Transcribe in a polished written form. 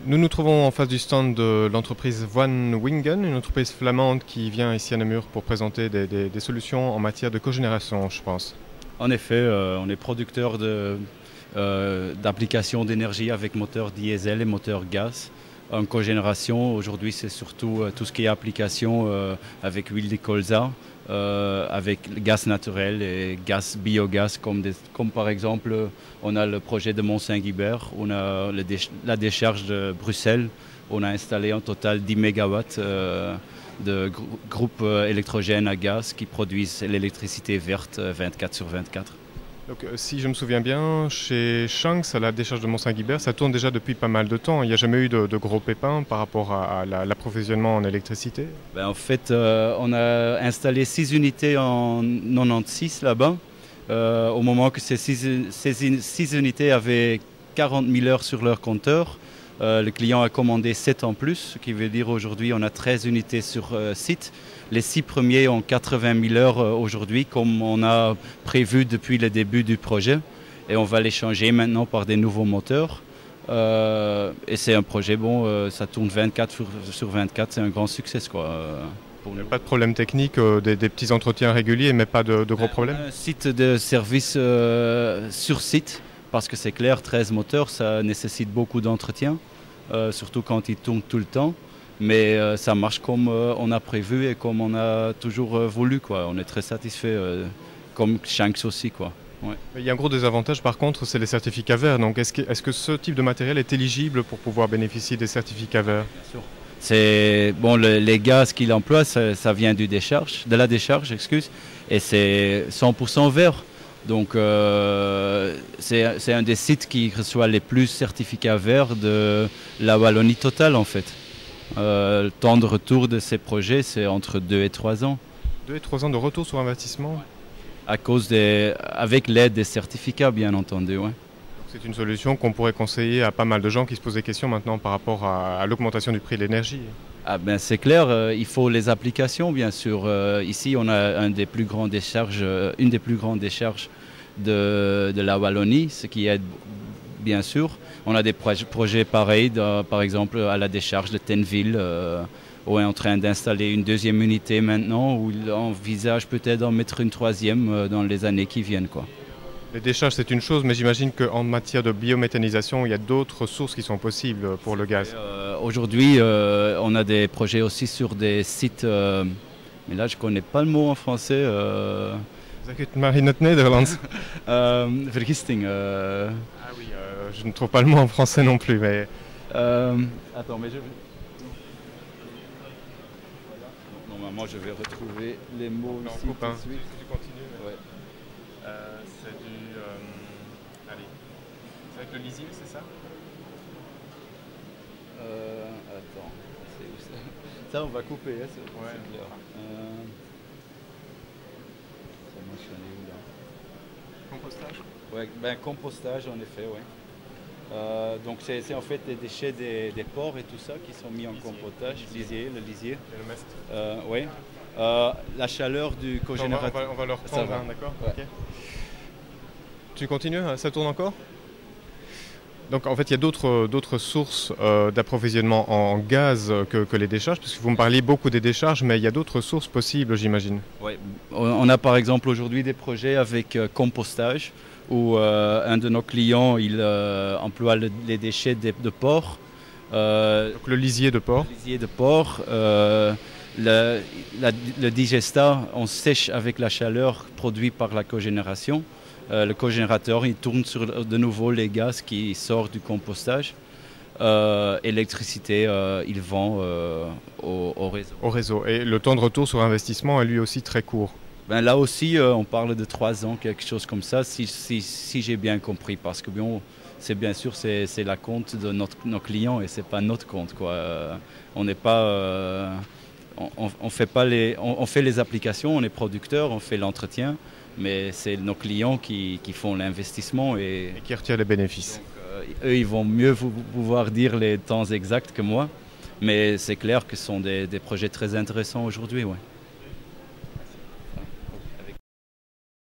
Nous nous trouvons en face du stand de l'entreprise Van Wingen, une entreprise flamande qui vient ici à Namur pour présenter des solutions en matière de cogénération, je pense. En effet, on est producteur d'applications d'énergie avec moteur diesel et moteur gaz. En cogénération, aujourd'hui, c'est surtout tout ce qui est application avec huile de colza, avec le gaz naturel et gaz biogaz, comme par exemple, on a le projet de Mont-Saint-Guibert, on a la décharge de Bruxelles, on a installé en total 10 MW de groupes électrogènes à gaz qui produisent l'électricité verte 24/24. Donc, si je me souviens bien, chez Shanks, à la décharge de Mont-Saint-Guibert, ça tourne déjà depuis pas mal de temps. Il n'y a jamais eu de gros pépins par rapport à l'approvisionnement en électricité? En fait, on a installé 6 unités en 96 là-bas. Au moment que ces 6 unités avaient 40 000 heures sur leur compteur, le client a commandé 7 en plus, ce qui veut dire aujourd'hui on a 13 unités sur site. Les 6 premiers ont 80 000 heures aujourd'hui, comme on a prévu depuis le début du projet. Et on va les changer maintenant par des nouveaux moteurs. Et c'est un projet, ça tourne 24 sur 24, c'est un grand succès, quoi. Il n'y a pas de problème technique, des petits entretiens réguliers, mais pas de gros problèmes? Un site de service sur site, parce que c'est clair, 13 moteurs, ça nécessite beaucoup d'entretien, surtout quand ils tournent tout le temps. Mais ça marche comme on a prévu et comme on a toujours voulu, quoi. On est très satisfait, comme Shanks aussi, quoi. Ouais. Il y a un gros désavantage par contre, c'est les certificats verts. Donc est-ce que ce type de matériel est éligible pour pouvoir bénéficier des certificats verts? Bien sûr. C'est les gaz qu'il emploie, ça vient de la décharge, et c'est 100% vert. Donc c'est un des sites qui reçoit les plus certificats verts de la Wallonie totale, en fait. Le temps de retour de ces projets, c'est entre 2 et 3 ans. 2 et 3 ans de retour sur investissement? Avec l'aide des certificats, bien entendu. Ouais. C'est une solution qu'on pourrait conseiller à pas mal de gens qui se posent des questions maintenant par rapport à l'augmentation du prix de l'énergie. C'est clair, il faut les applications, bien sûr. Ici, on a une des plus grandes décharges de la Wallonie, ce qui aide, bien sûr. On a des projets pareils, par exemple à la décharge de Tenville, où on est en train d'installer une deuxième unité maintenant, où il envisage peut-être d'en mettre une troisième dans les années qui viennent, quoi. Les décharges, c'est une chose, mais j'imagine qu'en matière de biométhanisation, il y a d'autres sources qui sont possibles pour le gaz. Aujourd'hui, on a des projets aussi sur des sites, mais là je ne connais pas le mot en français. Zeg het maar in het Nederlands. Vergisting. Ah oui, je ne trouve pas le mot en français non plus, mais... Attends, mais je vais... Normalement, je vais retrouver les mots ici tout de suite. Tu continues, ouais. C'est du... allez, c'est avec le lisier, c'est ça? Attends, c'est où ça? Ça, on va couper, hein, c'est clair. Ça marche, on est où là? Compostage? Ouais, compostage, en effet, ouais. Donc c'est en fait des déchets des porcs et tout ça qui sont mis en compostage, le lisier. Et le mest. Oui. La chaleur du cogénérateur. On va le reprendre, hein, d'accord? Ouais. Okay. Tu continues? Ça tourne encore? Donc en fait, il y a d'autres sources d'approvisionnement en gaz que les décharges, parce que vous me parliez beaucoup des décharges, mais il y a d'autres sources possibles, j'imagine. Oui. On a par exemple aujourd'hui des projets avec compostage, où un de nos clients il emploie les déchets de porc. Donc le lisier de porc. Le lisier de porc. Le digestat, on sèche avec la chaleur produite par la cogénération. Le cogénérateur, il tourne sur de nouveau les gaz qui sortent du compostage. L'électricité, il vend au réseau. Au réseau. Et le temps de retour sur investissement est lui aussi très court. Là aussi, on parle de 3 ans, quelque chose comme ça, si j'ai bien compris. Parce que c'est bien sûr, c'est la compte de nos clients et c'est pas notre compte, quoi. On n'est pas... on fait les applications, on est producteur, on fait l'entretien, mais c'est nos clients qui font l'investissement et qui retirent les bénéfices. Donc, eux, ils vont mieux pouvoir dire les temps exacts que moi, mais c'est clair que ce sont des projets très intéressants aujourd'hui. Ouais.